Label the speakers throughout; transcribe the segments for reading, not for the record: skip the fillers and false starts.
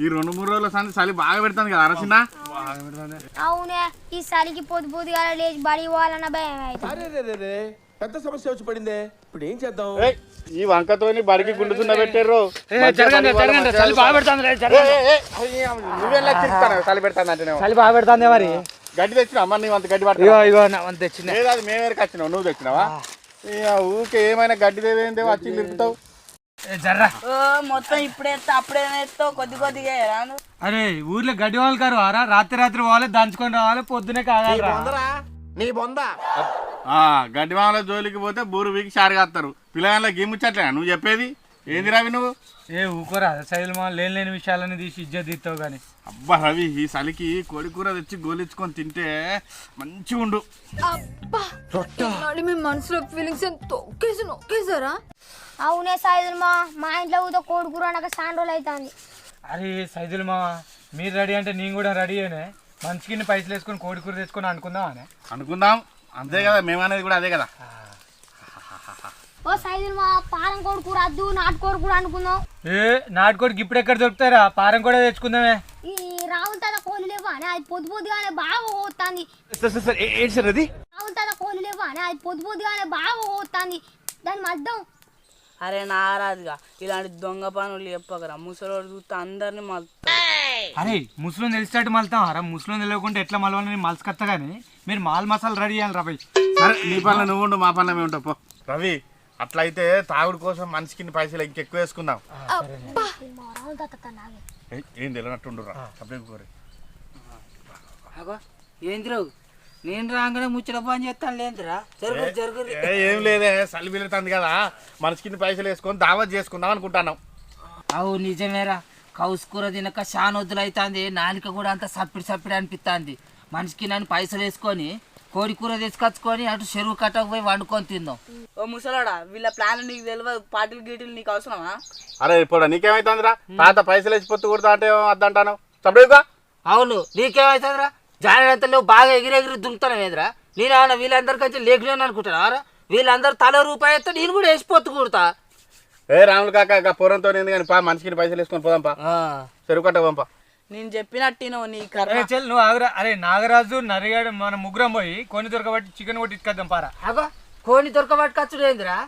Speaker 1: ఈ 2-3 రోజుల సంది చలి బాగా పెడుతుంది కదా అరసిందా.
Speaker 2: అవునే ఈ చలికి పొద్దుగా లేచి బడి పోవాలన్న భయం
Speaker 3: అవుతుంది. పెద్ద సమస్య వచ్చి పడిందే, ఇప్పుడు ఏం చేద్దాం?
Speaker 1: ఈ వంకతోని బడికి గుండుతున్న పెట్టారు. చలి పెడతాను
Speaker 4: చలి బాగా పెడతాందే మరి.
Speaker 1: గడ్డి తెచ్చినా అమ్మ నీ అంత గడ్డి పడుతుంది
Speaker 4: తెచ్చిన.
Speaker 1: అది మేమేరికి వచ్చినావు, నువ్వు తెచ్చినావా? ఊకే ఏమైనా గడ్డి దేవేందేవో వచ్చి నిలుపుతావు.
Speaker 5: మొత్తం అప్పుడే కొద్ది కొద్దిగా రాను.
Speaker 4: అరే ఊర్లో గడ్డి వాళ్ళు కారు వారా, రాత్రి పోవాలి, దంచుకొని రావాలి, పొద్దునే కావాలి.
Speaker 3: నీ బొందా
Speaker 1: గడ్డి మామల జోలికి పోతే బూరు వీకి షారుగాస్తారు. పిల్లగాళ్ళ గిమ్ముచ్చట్లే నువ్వు చెప్పేది ఏంది రవి? నువ్వు
Speaker 4: ఊకోరా సైలు మా లేని విషయాలని తీసి ఇజ్జత్ తీస్తావు కానీ.
Speaker 1: అబ్బా రవి, ఈ చలికి కోడి కూర తెచ్చి గోలించుకొని తింటే మంచిగా ఉండు.
Speaker 6: మీ మనసులో ఫీలింగ్స్ నొక్కేసారా?
Speaker 2: అవునే సైదులు మా ఇంట్లో ఊతో కోడి కూర నాకు చాలా రోజులు అవుతుంది.
Speaker 4: అరే సైదులు మా మీరు రెడీ అంటే నేను కూడా రెడీ అయినా. మంచికి పైసలు వేసుకొని కోడి కూర తెచ్చుకొని అనుకుందాం అని.
Speaker 1: అనుకుందాం, అంతే కదా, మేమనేది కూడా అదే కదా.
Speaker 2: ఓ సైదులు మా పారం కోడి కూర వద్దు, నాటుకోడి కూర అనుకుందాం.
Speaker 4: నాటుకోడికి ఇప్పుడు ఎక్కడ దొరుకుతారా? పారం కూడా తెచ్చుకుందామే.
Speaker 2: ఈ రావుల తాత కోళ్ళు లేవా అని అది పొద్దుగానే బాగా పోతుంది. రావుల తాత కోళ్ళు లేవా అని అది పొద్దుగానే బాగా పోతుంది. దాని మద్దం.
Speaker 5: అరే నారాజుగా ఇలాంటి దొంగ పనులు చెప్పకరా, ముసలోడు చూస్తే అందరినీ మలుపుతా.
Speaker 4: అరే ముసలిం తెలిసేటట్టు మలుతాం రా. ముసలిం తెలియకుండా ఎట్లా మలవాలని మలుసుకొస్తా కానీ మీరు మాల్ మసాలా రెడీ చేయాలి రాబోయ్.
Speaker 1: సరే నీ పనులు నువ్వు ఉండు, మా పనులు మేము ఉంటాం పో. రవి అట్లయితే తాగుడు కోసం మనిషికి పైసలు ఇంకెక్కువ వేసుకుందాం. ఏం తెలియనట్టుండురా అబ్బాయి.
Speaker 5: ఏంద్రావు నేను రాగానే ముచ్చట పని చేస్తాను లేదురా.
Speaker 1: ఏం లేదే, చలి వెళ్తుంది కదా, మనిషికి పైసలు వేసుకొని దావత్ చేసుకుందాం అనుకుంటున్నాం.
Speaker 5: అవు నిజమేరా, కౌసు కూర తినక శానొద్దులు అవుతుంది, నాలుక కూడా అంత సప్పిడి అనిపిస్తుంది. మనిషికి నన్ను పైసలు వేసుకొని కోడి కూర తీసుకొచ్చుకొని అటు చెరువు కట్టకు పోయి వండుకొని తిందాం. ఓ ముసలాడా, వీళ్ళ ప్లాన్ నీకు తెలియదు, పాటిల్ గీటిల్ నీకు అవసరమా?
Speaker 1: అరే ఇప్పుడు నీకేమైతుందిరా? తాత పైసలు వేసి పొత్తు కొడతా అంటే అద్దంటాను చప్పుడుగా.
Speaker 5: అవును నీకేమైతుందిరా? జానంతా నువ్వు బాగా ఎగిరెగిరి దుంకుతాను ఏదిరా? నేనేమన్నా వీళ్ళందరికీ లేఖలేను అనుకుంటున్నారా? వీళ్ళందరూ తల రూపాయి అయితే నేను కూడా వేసి పొత్తు కొడతా.
Speaker 1: ఏ రాములు కాక పూరంతో కానీ పా, మనిషికి పైసలు వేసుకొని పోదాంపా, చెరువు కట్ట పంపా.
Speaker 5: నేను చెప్పినట్టు నువ్వు
Speaker 4: నువ్వు ఆగురా. అరే నాగరాజు నరిగాడు మన ముగ్గురం పోయి కోని దొరకబట్టి చికెన్ కొట్టి ఇచ్చుకొద్దాం పారా.
Speaker 5: అగో కోని దొరకబట్టుకొచ్చుడు ఏందిరా?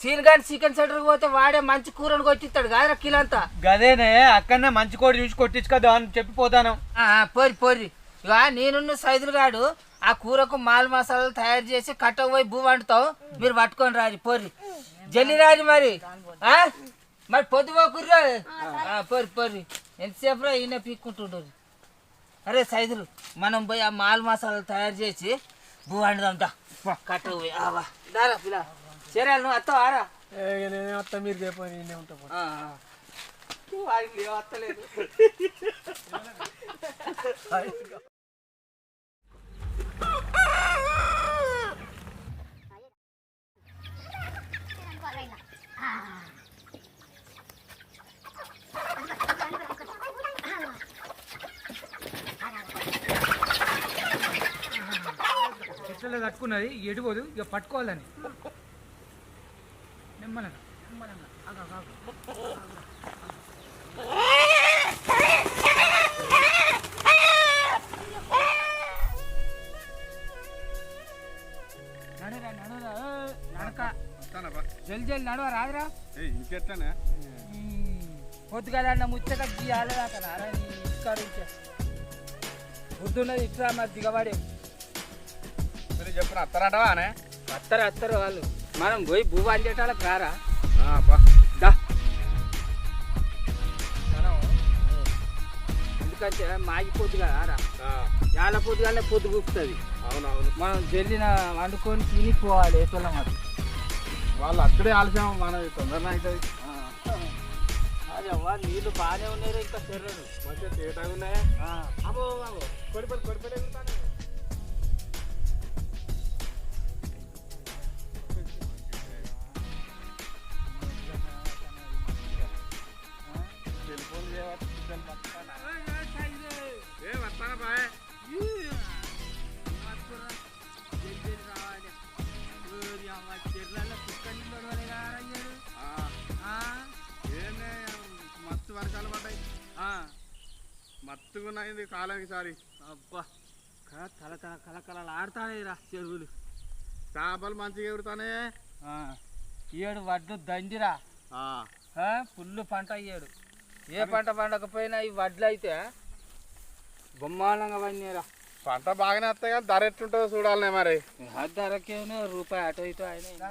Speaker 5: సీన్ గాని చికెన్ సెంటర్కి పోతే వాడే మంచి కూరను కొట్టిస్తాడు కాదురా కిలో అంతా.
Speaker 4: గదేనే అక్కడనే మంచి కోడి చూసి కొట్టించుకొద్దాం అని చెప్పిపోతాను.
Speaker 5: పోరి ఇక నేనున్న సైదులు గాడు ఆ కూరకు మాల్ మసాలాలు తయారు చేసి కట్టకు పోయి భూ వండుతావు, మీరు పట్టుకొని రారి పోరి, జల్లి రారి మరి. మరి పొద్దుపోకుర్రా, పోరి ఎంతసేపు రా ఈయన పీక్కుంటుండ్రు. అరే సైదులు మనం పోయి ఆ మాల్ మసాలాలు తయారు చేసి భూ వండుదాం దా, కట్టకు పోయి దారా పిల్ల చేరాలి. నువ్వు అత్తావు ఆరా?
Speaker 4: వస్తా, మీరు చెప్పని ఉంటాం.
Speaker 5: వస్తలేదు.
Speaker 4: చెట్లలో కట్టుకున్నది ఎడిపోదు, ఇక పట్టుకోవాలని. నిమ్మలంగా జల్ది నడవ రాదురా.
Speaker 1: ఇంకెట్లనే
Speaker 5: పొద్దుగాల ముచ్చట పొద్దున్నది ఇట్లా మరి దిగబడే
Speaker 1: చెప్పిన అత్తరంటవా?
Speaker 5: అత్తరు వాళ్ళు. మనం పోయి భూ అందేటాలకు రారా? ఎందుకంటే మాగి పొద్దుగా రారా, యాల పొద్దుగానే పొద్దు గుప్పుతుంది.
Speaker 1: అవునవును,
Speaker 5: మనం జల్లిన వండుకొని తిని పోవాలి. ఎట్లా మరి
Speaker 1: వాళ్ళు అక్కడే ఆలస్యం, మనం తొందరగా అవుతుంది.
Speaker 5: అదే నీళ్ళు బాగానే ఉన్నాయి, ఇంకా తెర్రడు
Speaker 1: మంచిగా తేటగా ఉన్నాయా? కొడిపడి
Speaker 5: మస్తు
Speaker 1: మత్తుగున్నది కాలానికి సారి.
Speaker 5: అబ్బా తల తల కలకలలు ఆడుతానే రా చెరువులు.
Speaker 1: చేపలు మంచిగా ఎగురుతానే.
Speaker 5: ఈడు వడ్లు దండిరా, ఫుల్ పంట అయ్యాడు. ఏ పంట పండకపోయినా ఈ వడ్లు అయితే బ్రహ్మాండంగా పండిరా.
Speaker 1: పంట బాగానే వస్తాయి కానీ ధర ఎట్లుంటుందో చూడాలనే మరి.
Speaker 5: ధరకేమో రూపాయి అటు ఇటు అయినా.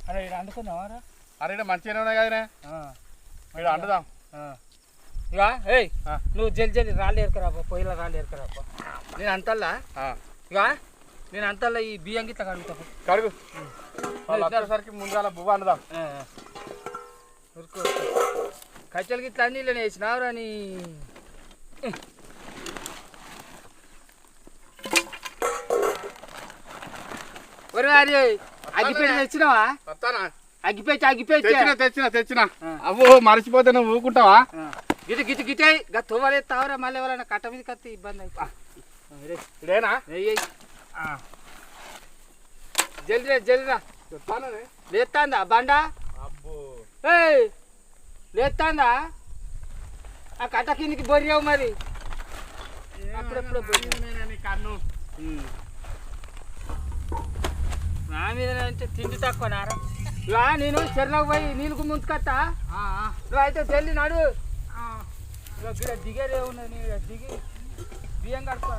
Speaker 5: అరే ఇక్కడ అందుకున్నావారా?
Speaker 1: అరే ఇక్కడ మంచిగానే ఉన్నాయి కదనే, ఇక్కడ అంటుదాం.
Speaker 5: ఇక ఏయ్ నువ్వు జల్ది జల్ది రాళ్ళు ఎరకరాపో, పొయ్యిలో రాళ్ళు ఎరకరాపో. నేను అంతల్లా ఇక నేను అంతల్లా ఈ బియ్యం గిట్ల కడుగుతా.
Speaker 1: కడుగు వచ్చేసరికి ముందుగా బువ్వ అంటుదాం.
Speaker 5: కచ్చలకి ఇట్లా అన్నీ ఇలా వేసినావురా నీ. ఒరే అరే అగ్గిపెట్టి తెచ్చినావా?
Speaker 1: వస్తానా?
Speaker 5: అగ్గిపెట్టి
Speaker 1: తెచ్చిన. అవ్వో మర్చిపోతే నువ్వు ఊకుంటావా?
Speaker 5: గిట గిట గిటే తువ్వలే తావరా, మళ్ళీ ఎవరైనా కట్ట మీద కత్తి ఇబ్బంది అయిపో.
Speaker 1: ఇదేనా?
Speaker 5: జల్దిరా జల్దిరా. లేస్తాందా బండ?
Speaker 1: అబ్బో
Speaker 5: ఏయ్ లేస్తాందా? ఆ కట్ట కిందికి బొరియావు మరి. అప్పుడప్పుడు
Speaker 1: కన్ను
Speaker 5: నా మీద అంటే తిండి తక్కువ నారా. ఇలా నేను చెరువులోకి పోయి నీళ్ళకు ముంచుకొస్తా. నువ్వు అయితే జల్ది నడు. ఇక్కడ దిగేదే ఉన్నది, నీ దిగి బియ్యం కడుక్కో.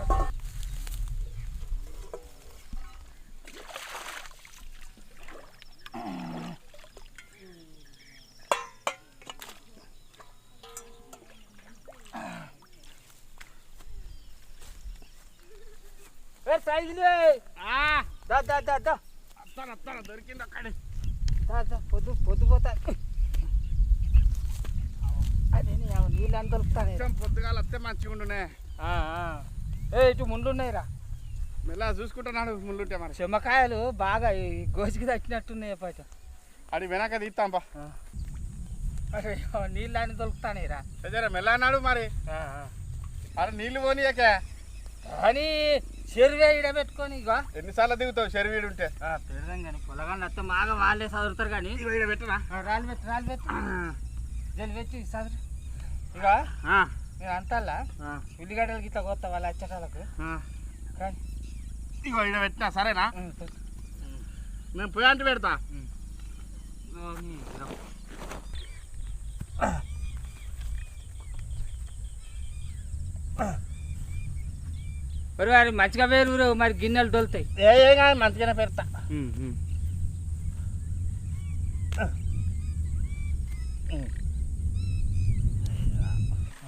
Speaker 5: సైజులే
Speaker 1: దొరికింది అక్కడే.
Speaker 5: పొద్దు పోతా. అదే నీళ్ళు అని దొరుకుతానే.
Speaker 1: పొద్దుగాల వస్తే మంచిగా ఉండునే.
Speaker 5: ఇటు ముందున్నాయిరా,
Speaker 1: మెల్ల చూసుకుంటున్నాడు ముందుంటే మరి.
Speaker 5: చెమ్మకాయలు బాగా ఈ గోసికి తచ్చినట్టున్నాయి పాట.
Speaker 1: అది వెనక తీస్తాంపా.
Speaker 5: అరే నీళ్ళు అని దొరుకుతానేరా.
Speaker 1: సరే మెల్ల అన్నాడు మరి. అరే నీళ్ళు పోనీయకే
Speaker 5: అని చెరువే ఇడ పెట్టుకొని ఇక
Speaker 1: ఎన్నిసార్లు దిగుతావు చెరువీడు ఉంటే?
Speaker 5: పెడదాం కానీ పొలగాళ్ళు అత్త మాగా వాళ్ళే చదువుతారు కానీ.
Speaker 1: ఇక్కడ పెట్టనా?
Speaker 5: రాళ్ళు పెట్టు జల్లి పెట్టి చదువు. ఇక నేను అంతల్లా ఉల్లిగడ్డలకి ఇట్లా కొత్త వాళ్ళు వచ్చేటాలకు కానీ
Speaker 1: ఇగో ఇక్కడ పెట్టినా సరేనా? నేను పోయాంటి పెడతా.
Speaker 5: మరి మంచిగా వేరు మరి గిన్నెలు దొలుతాయి.
Speaker 1: ఏ కానీ మంచిగానే పెడతా.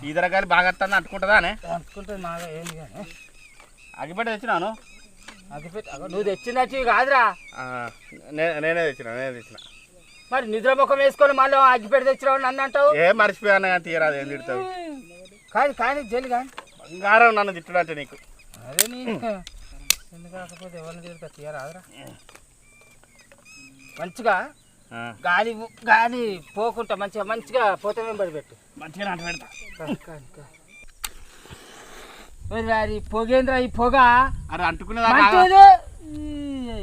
Speaker 1: ఈదర గాలి బాగా వస్తుంది అంటుకుంటుందా అనే?
Speaker 5: అంటుకుంటుంది మాగా ఏంది కానీ.
Speaker 1: అగ్గిపెట్టి తెచ్చినాను.
Speaker 5: అగ్గిపెట్టి నువ్వు తెచ్చినట్టు కాదురా.
Speaker 1: నేనే తెచ్చిన.
Speaker 5: మరి నిద్ర ముఖం వేసుకొని మళ్ళీ అగ్గిపెట్టి తెచ్చినావు నన్ను అంటావు.
Speaker 1: ఏం మర్చిపోయాను కానీ తీయరాదు. ఏం తిడతావు?
Speaker 5: కానీ జల్లి కానీ
Speaker 1: బంగారం నన్ను తిట్టడంటే నీకు.
Speaker 5: అదే నీ ఎందుకు కాకపోతే ఎవరిని తిడతా తీయరాదురా. మంచిగా గాలి పోకుండా మంచిగా పోతే వెంబడి పెట్టు.
Speaker 1: మంచిగా నాటు పెడతా.
Speaker 5: మరి పొగేంద్రా ఈ పొగ.
Speaker 1: అరే అంటుకునేదా?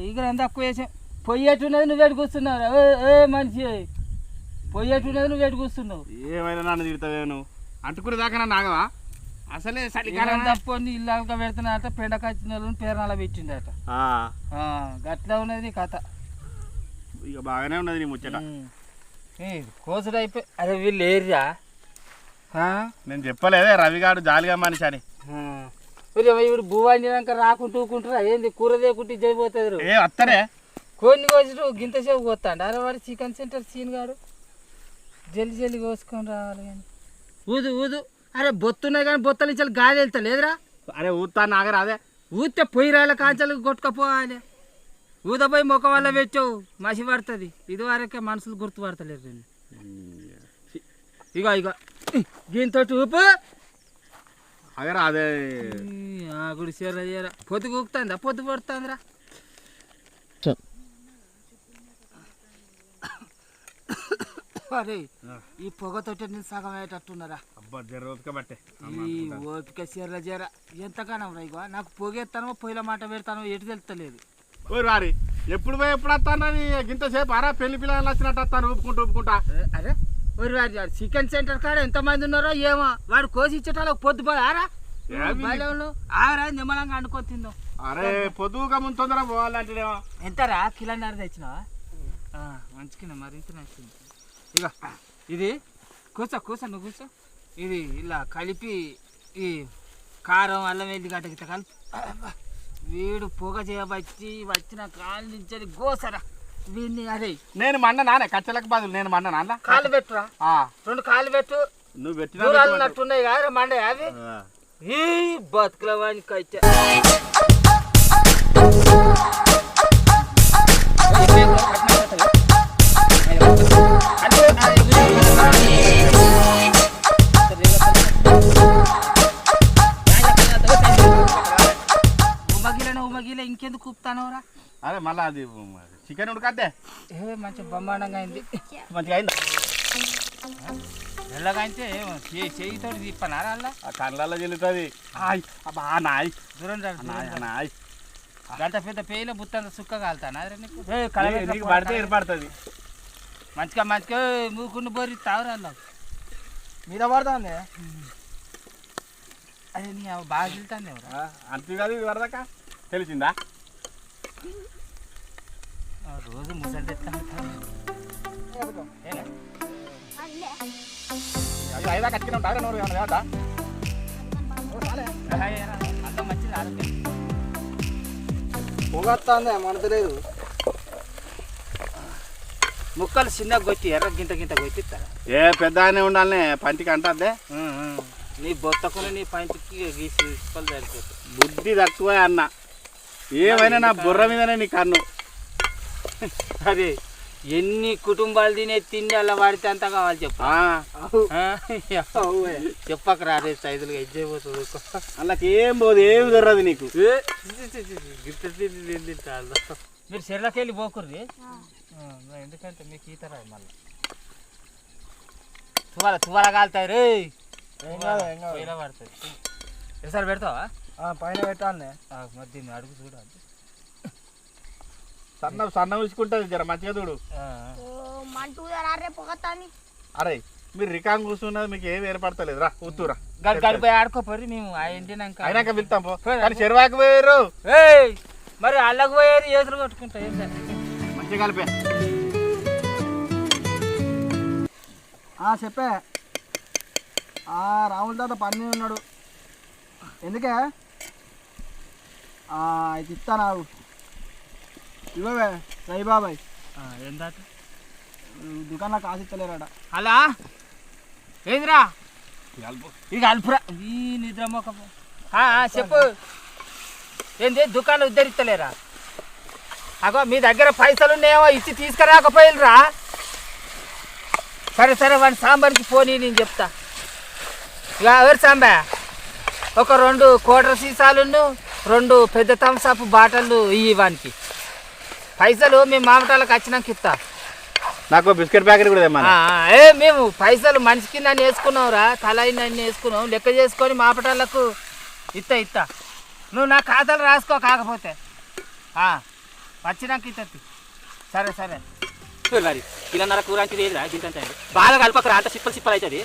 Speaker 5: ఇక ఎంత తక్కువ వేసాం. పొయ్యేటున్నది నువ్వు ఎటు కూర్చున్నావు. ఏ మనిషి పొయ్యేటున్నది నువ్వు ఎటు కూర్చున్నావు.
Speaker 1: ఏమైనా నన్ను తిడతావే నువ్వు? అంటుకునేదాకా నన్ను ఆగవా? అసలే చలికాలం
Speaker 5: తప్పని ఇల్లు పెడుతున్నట పెండకొచ్చిన వాళ్ళని పేరునాల పెట్టిండట. గట్లా ఉన్నది కథ.
Speaker 1: ఇక బాగానే ఉన్నది నీ ముచ్చట.
Speaker 5: కోసుడు అయిపోయి. అరే వీళ్ళు ఏరియా
Speaker 1: నేను చెప్పలేదే రవిగాడు జాలిగా మనిషి అని.
Speaker 5: ఇప్పుడు భూ వండినాక రాకుంటూకుంటారా ఏంది? కూర లేకుంటే జరిగిపోతుంది.
Speaker 1: ఏ వస్తారే
Speaker 5: కొన్ని కోసుడు గింత సేపు కోస్తాడు. అరే వాడు చికెన్ సెంటర్ సీన్ గాడు జల్లి కోసుకొని రావాలి కానీ. ఊదు అరే బొత్తున్నాయి కానీ బొత్తలు ఇచ్చాలి గాలి వెళ్తా లేదురా.
Speaker 1: అరే ఊతా నాగరా. అదే
Speaker 5: ఊతే పొయ్యి రాళ్ళ కాంచాలు కొట్టుకపోవాలి. ఊదపోయి ముఖం వల్ల పెట్టావు మసి పడుతుంది. ఇదివరకే మనుషులు గుర్తుపడతలేరు. ఇక దీంతో ఊపు
Speaker 1: అగరా. అదే
Speaker 5: గుడి చీర పొద్దు కూకుతుందా? పొద్దు పడుతుందిరా. అరే ఈ పొగతోటి నేను సగం అయ్యేటట్టున్నారా.
Speaker 1: అబ్బా జర ఓపిక బట్టే.
Speaker 5: ఈ ఓపిక చీర ఎంతగానో రా. ఇక నాకు పొగేస్తానో పొయ్యిల మాట పెడతానో ఎటు తెలుస్తలేదు.
Speaker 1: ఓ రారి ఎప్పుడు పోయి ఎప్పుడు వస్తాను గింత సేపు. అరా పెళ్లి పిల్లలు వచ్చినట్టు వస్తాను ఊపుకుంటా.
Speaker 5: అరే ఒరి వాడు చికెన్ సెంటర్ కాడ ఎంతమంది ఉన్నారో ఏమో వాడు కోసి ఇచ్చేటాలో పొద్దు ఆరా బయలు ఆరా నిమ్మలంగా అండుకొని తిందాం.
Speaker 1: అరే పొద్దుగా ముందు తొందరగా పోవాలంటే
Speaker 5: ఎంతరా కిలోన్నర తెచ్చినావా? మంచిగా మరింత నచ్చింది. ఇక ఇది కూర్చో నువ్వు కూర్చో. ఇది ఇలా కలిపి ఈ కారం అల్లం వెల్లి గడ్డ గిట్ట కలిపి వీడు పొగ చేయబట్టి వచ్చిన కాళ్ళ నుంచి గోసరా వీడిని. అదే
Speaker 1: నేను మన్న నానే కచ్చలకు బదులు నేను మన్న నాన్న
Speaker 5: కాళ్ళు పెట్టురా, 2 కాళ్ళు పెట్టు.
Speaker 1: నువ్వు పెట్టిన
Speaker 5: దూరాలు ఉన్నట్టున్నాయి కదా మండే అవి. ఈ బతుకుల వానికి అయితే ఉమగిల ఇంకెందుకు కూపుతానవరా?
Speaker 1: అరే మళ్ళా అది చికెన్ ఉడకద్దే
Speaker 5: మంచి బ్రహ్మాండంగా అయింది.
Speaker 1: మంచిగా అయిందా?
Speaker 5: ఎల్లగా అయితే చేయితో తిప్పనారా అలా
Speaker 1: ఆ కళ్ళల్లో చెల్లుతుంది. అబ్బా నాయ్
Speaker 5: దూరం
Speaker 1: నాయ్
Speaker 5: గంట పెద్ద పేయిలో బుత్తంత సుక్క కాలుతానా
Speaker 1: నీకు పడితే ఏర్పడుతుంది.
Speaker 5: మంచిగా మూకుని బోరి తావురా అలా
Speaker 4: మీద పడుతుంది.
Speaker 5: అరే నీ బాగా వెళ్తాను ఎవరా
Speaker 1: అంతే కాదు ఇది వరదాకా తెలిసిందా?
Speaker 5: రోజు ముసలి తెస్తాను.
Speaker 1: ఐదా కట్టుకుని ఉంటారా నోరు ఏమన్నా కదా?
Speaker 5: అంత మంచిది ఆరోగ్యం.
Speaker 4: పొగొస్తుంది మనతలేదు.
Speaker 5: ముక్కలు చిన్నగా కొట్టి ఎర్ర గింత కొట్టిస్తారా?
Speaker 1: ఏ పెద్ద ఆయనే ఉండాలనే పంటికి అంటద్దే.
Speaker 5: నీ బొత్తకుని నీ పంటికి గీసి ముక్కలు సరిపోతాయి.
Speaker 1: బుద్ధి తక్కువ అన్న. ఏమైనా నా బుర్ర మీదనే నీ కన్ను.
Speaker 5: అరే ఎన్ని కుటుంబాలు తినే తిండి అలా వాడితే అంత కావాలి చెప్పు. చెప్పకరా రే సైజులుగా ఇచ్చేపోతుంది.
Speaker 1: అందులోకి ఏం పోదు, ఏమి దొరదు నీకు.
Speaker 5: మీరు చెర్లకి వెళ్ళి పోకుర్రి, ఎందుకంటే మీకు ఈత రాదు. మళ్ళీ తువాల కాలుతాయి రే, పడుతుంది. ఒకసారి పెడతావా?
Speaker 4: పైన పెట్టాలి.
Speaker 5: మరి దీన్ని అడుగు చూడాలి.
Speaker 1: సన్న ఉంచుకుంటుంది జర మంచిగా చూడు. అరే మీరు రికాంగ్ కూర్చున్నది మీకు ఏమి ఏర్పడతలేదు. రా కూతురా
Speaker 5: గడిపోయి ఆడుకోపోయి మేము ఆ ఇంటినాక
Speaker 1: అయినాక వెళ్తాం పో. కానీ చెరువాకి పోయారు
Speaker 5: మరి అల్లకు పోయేది ఏదులు కొట్టుకుంటా.
Speaker 1: మంచిగా కలిపే
Speaker 4: చెప్పే. రాహుల్ తాత పని ఉన్నాడు. ఎందుకే ఇది ఇస్తా నాకు ఇవ్వవే రై బాబాయ్.
Speaker 5: ఏంట
Speaker 4: దుకాణంలో కాసు ఇస్తలేరాడ.
Speaker 5: అలా ఏందిరా ఇక అల్పురా ఈ నిద్ర మొక్క. చెప్పు ఏంది దుకాణం ఉద్ధరిస్తలేరా? అగో మీ దగ్గర పైసలు ఉన్నాయేమో ఇచ్చి తీసుకురాకపోయినరా? సరే వాడి సాంబార్కి పోనీ నేను చెప్తా. ఇక ఎవరు సాంబా? ఒక 2 కోటర సీసాలు 2 పెద్ద థమ్సప్ బాటలు ఇవి వానికి. పైసలు మేము మామటాలకు వచ్చినాక ఇస్తా.
Speaker 1: నాకు బిస్కెట్ ప్యాకెట్ కూడా తెమ్మా.
Speaker 5: మేము పైసలు మనిషికి నన్ను వేసుకున్నావురా, తలయి నన్ను వేసుకున్నావు. లెక్క చేసుకొని మాపటాలకు ఇస్తా. నువ్వు నా ఖాతాలు రాసుకో. కాకపోతే వచ్చినాక ఇస్తా. సరే
Speaker 7: మరి కిలోన్నర కూర అంటే ఏదిరా గింత బాగా కలపకరా, అంత సిప్పలు అవుతుంది.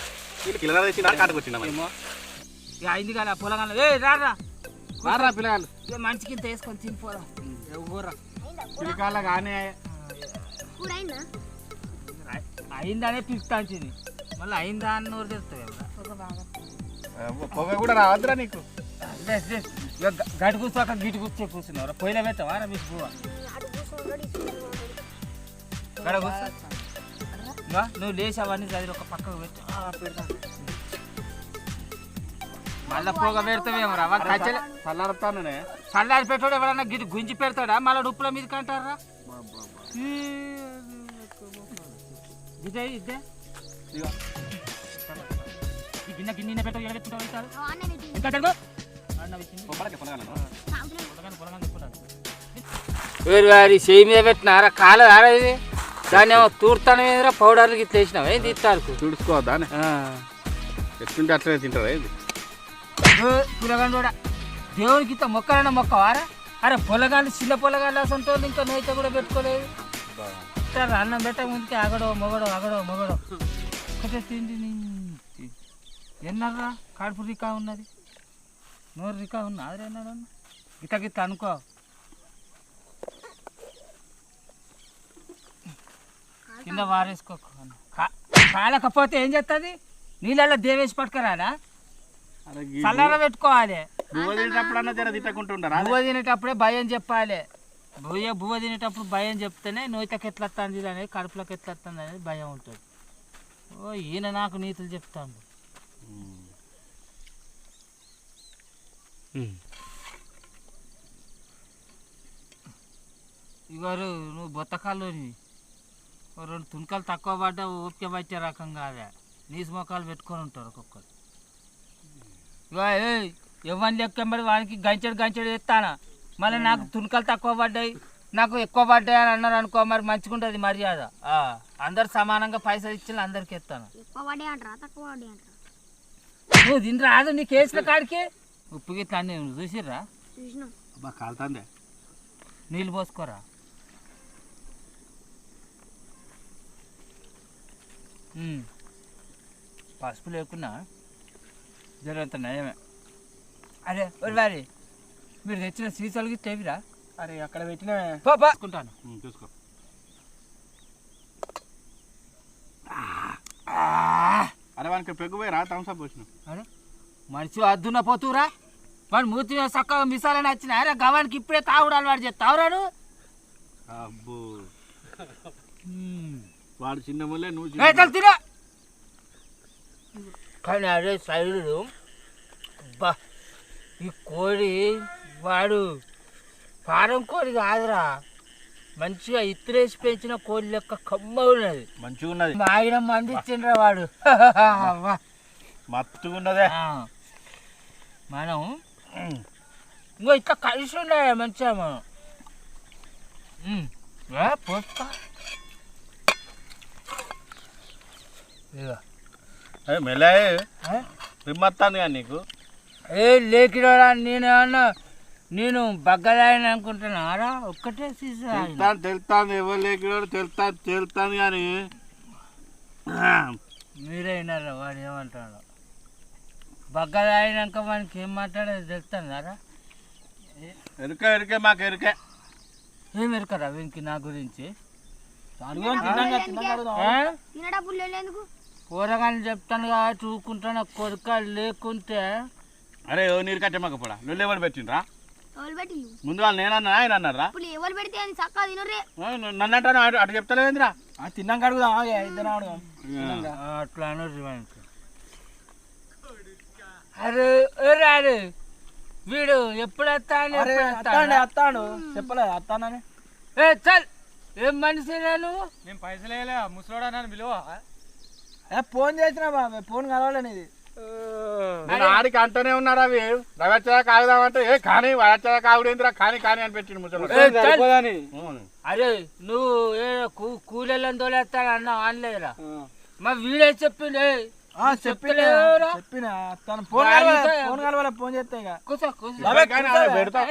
Speaker 1: కిలో తెచ్చిన కాటుకొచ్చిన
Speaker 5: ఇక అయింది కదా పొలగాల. రారా
Speaker 1: పిల్లగాళ్ళు
Speaker 5: మనిషికి ఇంత వేసుకొని తినిపోరా. ఊరా
Speaker 1: పిలికాళ్ళ కానీ
Speaker 5: అయిందనే పిలుస్తాంచింది. మళ్ళీ అయిందా అని నోరు తెస్తుంది.
Speaker 1: పొగ కూడా రావద్దురా నీకు.
Speaker 5: గడి కూర్చోక గిటి కూర్చున్నారు. పొయ్యిలో పెట్టావా మీకు పువ్వ? గడ కూర్చో. నువ్వు లేచి అవన్నీ చదివి ఒక పక్కకు పెట్టు. మళ్ళీ పొగ పెడతావేమో రా కచ్చలే.
Speaker 1: చల్లారుతాను
Speaker 5: చల్లారి పెట్టాడు ఎవరన్నా గిటి గుంజి పెడతాడా? మళ్ళీ ఉప్పుల మీదకి అంటారా? ఇదే గిన్నె పెట్ట పెట్టుకుంటావు. వేరు వారి చేయి మీద పెట్టినారా? కాలేదు ఆడది. దాన్ని ఏమో తూర్తాను మీద పౌడర్కి ఇట్లా వేసినావు. ఏంది ఇస్తారు
Speaker 1: చూడుకోవద్దా? ఎట్లుంటే అట్లనే తింటారా? ఏంది
Speaker 5: పులగాండు కూడా దేవునికి ఇంత మొక్కలన్నా మొక్కవారా? అరే పొలగాళ్ళు చిన్న పొలగాళ్ళు అసలు ఇంకా నైతే కూడా పెట్టుకోలేదు. అన్నం పెట్టక ముందుకే అగడో మొగడో ఒక్కటే తిండి ఎన్నర్రా కడుపు రికా ఉన్నది నోరు రికా ఉన్నది ఎన్నాడు గిట్ట గిట్ట అనుకో కింద వారేసుకో కాలకపోతే ఏం చేస్తుంది నీళ్ళల్లో దేవేసి పట్టుకురాడా చల్లార పెట్టుకోవాలి
Speaker 1: బువ్వ తినేటప్పుడన్నా జర తిట్టకుంటుండరా
Speaker 5: బువ్వ తినేటప్పుడే భయం చెప్పాలి బువ్వ తినేటప్పుడు భయం చెప్తేనే నోయితకి ఎట్లా వస్తుంది అనేది కడుపులోకి ఎట్లా వస్తుంది అనేది భయం ఉంటుంది ఓ ఈయన నాకు నీతులు చెప్తాను ఇవారు నువ్వు బొత్తకాల్లోని రెండు తుణకాలు తక్కువ పడ్డా ఓపిక పట్టే రకం కాదా నీసు మొక్కలు పెట్టుకొని ఉంటారు ఒక్కొక్కరు ఇవా ఎవరిని లెక్కెంబడి వానికి గంచెడు ఎత్తానా మళ్ళీ నాకు తుణకాలు తక్కువ పడ్డాయి నాకు ఎక్కువ పడ్డాయి అని అన్నారు అనుకో మరి మంచిగుంటుంది మర్యాద అందరు సమానంగా పైసలు ఇచ్చిన అందరికి ఎత్తాను నువ్వు దీని రాదు నీకు వేసిన కాడికి ఉప్పు గిట్లా అన్నీ చూసిర్రా
Speaker 1: అబ్బా కాలుతాందే
Speaker 5: నీళ్ళు పోసుకోరా పసుపు లేకున్నా జరంత నయమే అరే వారి మీరు తెచ్చిన సీసాలకి తేవిరా
Speaker 4: అరే అక్కడ పెట్టిన
Speaker 5: పోసుకుంటాను
Speaker 1: చూసుకో అరే వానికి పెగ్గు పోయి రా థమ్స్అప్ వచ్చిన
Speaker 5: అరే మనిషి అద్దున పోతురా వాడు మూతి మీద చక్కగా మిసాలని వచ్చిన అరే గవానికి ఇప్పుడే తాగుడాలు వాడు తావురాడు
Speaker 1: అబ్బో వాడు చిన్న ముల్లే నువ్వు
Speaker 5: తిరా కానీ అదే సైడు బా ఈ కోడి వాడు ఫారం కోడి కాదురా మంచిగా ఇత్తులేసి పెంచిన కోడి లెక్క కమ్మ ఉన్నది
Speaker 1: మంచిగా ఉన్నది
Speaker 5: ఆయన మంది ఇచ్చిండ్రా వాడు
Speaker 1: మత్తుగా ఉన్నదే
Speaker 5: మనం ఇంకో ఇట్లా కలిసి ఉండాలి మంచిగా మనం పోస్తా
Speaker 1: అదే మెల్లే రిమ్మత్తాను కానీ నీకు
Speaker 5: ఏ లేకిరా నేను బగ్గదాయని అనుకుంటున్నారా ఒక్కటే సీసా
Speaker 1: తెలుస్తాను ఎవరు లేకినాడు తెలుస్తాను కానీ
Speaker 5: మీరే విన్నారా వాడు ఏమంటాడు బగ్గదాయినాక మనకి ఏం మాట్లాడేది తెలుస్తుందారా
Speaker 1: ఎరుకే మాకు ఎరుకే
Speaker 5: ఏం ఎరకరా వీనికి నా గురించి కూరగాయలు చెప్తాను కాబట్టి చూకుంటాను కొడుక లేకుంటే
Speaker 1: అరే నీరు కట్టే మాకు కూడా నువ్వు ఎవరు పెట్టిండ్రా ముందు వాళ్ళు నేనన్నా ఆయన అన్నారా నన్ను అంటాను అటు చెప్తలేదురా
Speaker 4: తిన్నాక అడుగుదాం ఇద్దరు అడుగుదాం
Speaker 5: అట్లా అనరు వానికి అరే అరే వీడు ఎప్పుడు వస్తాను
Speaker 4: అత్తాడు చెప్పలేదు అత్తానని
Speaker 5: చల్ ఏం మనిషి నువ్వు
Speaker 4: నేను పైసలు వేయలే ముసలోడా నన్ను పిలువ ఫోన్ చేసినా బాబా ఫోన్ కలవాలని ఇది
Speaker 1: ఆడికి అంటూనే ఉన్నారు అవి రవచ్చగా కాగుదామంటే ఏ కానీ రవచ్చగా కాగుడేందిరా కానీ అని పెట్టిండు ముసలి
Speaker 5: అరే నువ్వు ఏ కూలీలను తోలేస్తాను అన్నావు అనలేదురా మా వీడే చెప్పిండే
Speaker 4: చెప్పిన తను ఫోన్ కలవాలి ఫోన్ చేస్తే ఇక
Speaker 5: కూర్చో కూర్చో
Speaker 1: పెడతా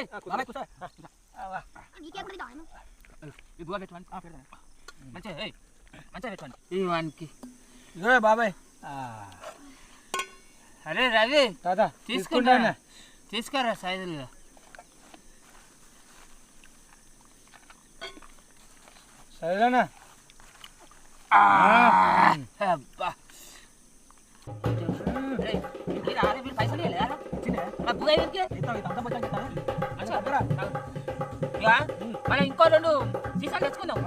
Speaker 5: వానికి
Speaker 4: ఇదే బాబాయ్
Speaker 5: అరే రవి
Speaker 4: తాతా
Speaker 5: తీసుకుంటాను తీసుకురా సైజులుగా
Speaker 4: సరేనా
Speaker 5: అబ్బా మనం ఇంకో రెండు సీసాలు తెచ్చుకుందాం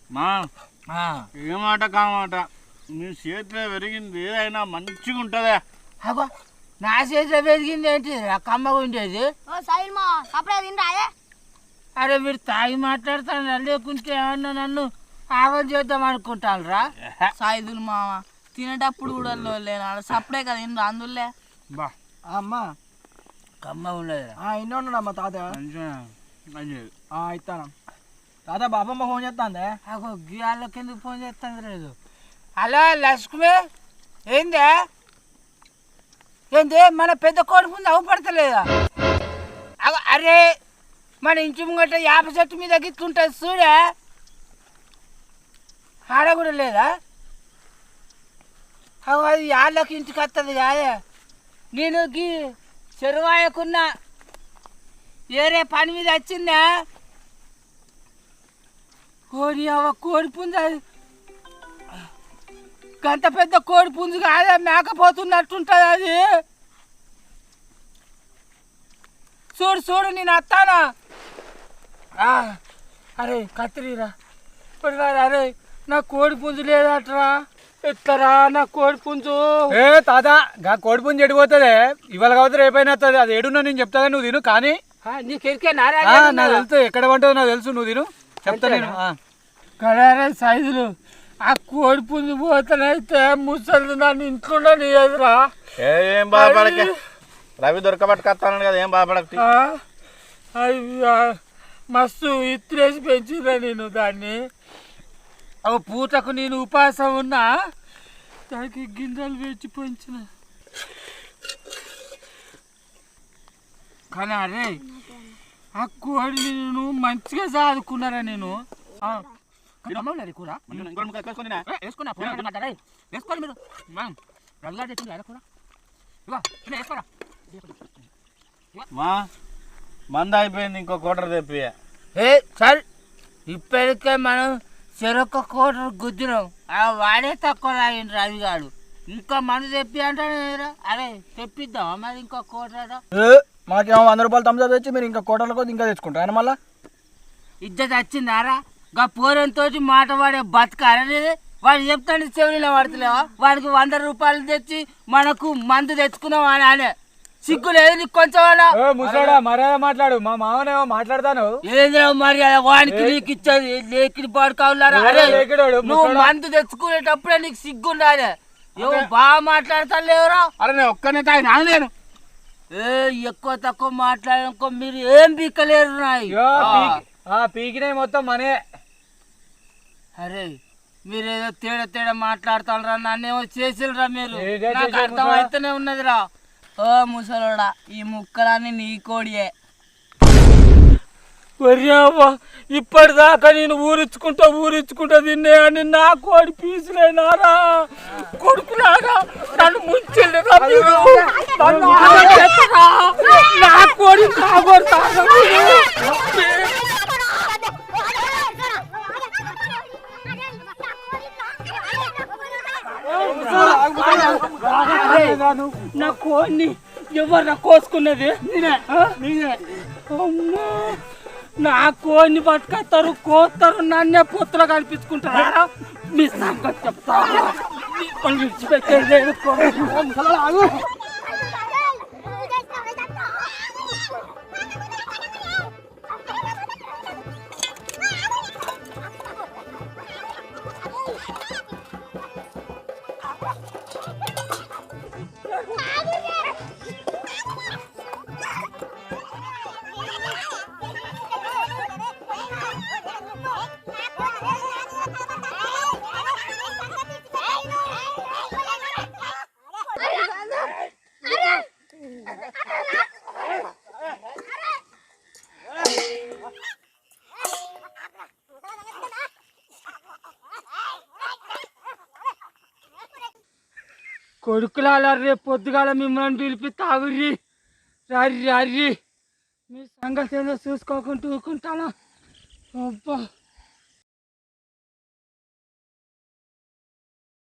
Speaker 1: మా ఏమాట కామాట నీ చేతిలో పెరిగింది ఏదైనా మంచిగా ఉంటుందా
Speaker 5: అబ్బా నా చేతిలో పెరిగింది ఏంటి కమ్మగా ఉండేది అరే వీడు తాగి మాట్లాడతాను లేకుంటే ఏమన్నా నన్ను ఆగం చేద్దాం అనుకుంటాను రా
Speaker 6: సాయిదులు మామ తినేటప్పుడు కూడా లేనా సప్పుడే కదా ఇందు అందులే
Speaker 5: బా
Speaker 4: అమ్మా
Speaker 5: కమ్మ ఉండదు
Speaker 4: ఇన్నో ఉన్నాడు అమ్మ తాత ఇస్తాను తాత బాబమ్మ ఫోన్ చేస్తాందే
Speaker 5: అగో గీయాలకి ఎందుకు ఫోన్ చేస్తాను లేదు హలో లక్ష్మి ఏందే ఏంది మన పెద్ద కోడి ముందు అవ్వపడతలేదా అరే మన ఇంటి ముంగట యాప చెట్టు మీద గిట్లుంటుంది చూడే ఆడ కూడా లేదా అది వాళ్ళకి ఇంటికి వస్తుంది కాదే నేను గీ చెరువాయకున్నా వేరే పని మీద వచ్చిందా కోడి కోడి పుంజు అది గంత పెద్ద కోడి పుంజు కాదే మేకపోతున్నట్టుంటుంది అది చూడు చూడు నేను వస్తానా అరే కత్తిరీరా అరే నా కోడి పుంజు లేదట్రా ఎత్తరా నా కోడి పుంజు
Speaker 4: ఏ తాత గా కోడి పుంజు ఎడిపోతుంది ఇవాళ కావచ్చు రేపైనా వస్తుంది అది ఏడున్నా నేను చెప్తా నువ్వు తిను కానీ
Speaker 5: నీకు ఎరికే నారా
Speaker 4: నాకు తెలుసు ఎక్కడ పంటుందో నాకు తెలుసు నువ్వు తిను చెప్తా నేను
Speaker 5: కడారే సైజులు ఆ కోడి పుంజు పోతానైతే ముసలి నన్ను ఇంట్లో ఎదురా
Speaker 1: ఏం బాధపడక రవి దొరకబట్టుకొస్తాను కదా ఏం బాధపడక
Speaker 5: మస్తు ఇత్రేసి పెంచిరా నేను దాన్ని అవి పూటకు నేను ఉపాసం ఉన్నా దానికి గింజలు వేచి పెంచిన కానీ అరే ఆ కోడి నేను మంచిగా సాదుకున్నారా నేను కూర వేసుకున్నా వేసుకోండి మీరు రవిగా తెచ్చింది కూర వేసుకోరా
Speaker 1: మా మంద అయిపోయింది ఇంకో కోటర్ తెప్పి
Speaker 5: సార్ ఇప్పటికే మనం చెరొక్క కోటర్ గుద్దినాం వాడే తక్కువ రాయండి రవిగాడు ఇంకా మందు తెప్పి అంటాడు అరే తెప్పిద్దాం మరి ఇంకో కోటర్
Speaker 4: మాకేమో 100 రూపాయలు తమ్ముదా తెచ్చి మీరు ఇంకా కోటలకు ఇంకా తెచ్చుకుంటారు మళ్ళా
Speaker 5: ఇజ్జత్ వచ్చిందారా గా పోరంతో మాట వాడే బతకారనేది వాడు చెప్తాను చెవులిన పడతలేవా వాడికి 100 రూపాయలు తెచ్చి మనకు మందు తెచ్చుకున్నాం అని అనే సిగ్గు లేదు నీకు కొంచెం
Speaker 4: ముసలాడా మర్యాద మాట్లాడు మా మామనేమో మాట్లాడతాను
Speaker 5: ఏంద్రా మర్యాద వానికి నీకు ఇచ్చేది లేకిడి పాడుకోవాలరా నువ్వు మందు తెచ్చుకునేటప్పుడే నీకు సిగ్గు ఉండాలి ఏమో బాగా మాట్లాడతాను లేవురా
Speaker 1: అరే నేను ఒక్కనే తాగినా నేను
Speaker 5: ఎక్కువ తక్కువ మాట్లాడనుకో మీరు ఏం పీకలేరు నాయి
Speaker 4: పీకినాయి మొత్తం మనే
Speaker 5: అరే మీరేదో తేడా తేడా మాట్లాడతారా నన్నేమో చేసిరా మీరు నాకు అర్థమైతేనే ఉన్నదిరా
Speaker 6: ఓ ముసలోడా ఈ ముక్కలన్నీ నీ కోడియే
Speaker 5: ఇప్పటిదాకా నేను ఊరించుకుంటా తిన్నే అని నా కోడి పీసులేనారా కొడుకులాగా నన్ను ముంచెళ్ళరా మీరు నా కోడి నా కోడిని ఎవరు కోసుకున్నది అమ్మా నా కోడిని పట్టుకొస్తారు కోస్తారు నన్నే పొత్తులు కనిపించుకుంటారా మీ సంగతి చెప్తా విడిచిపెట్టేది కొడుకులాల రేపు పొద్దుగాల మిమ్మల్ని పిలిపి తాగుర్రి రారి రారి మీ సంగతి ఏదో చూసుకోకుండా ఊరుకుంటాను అబ్బా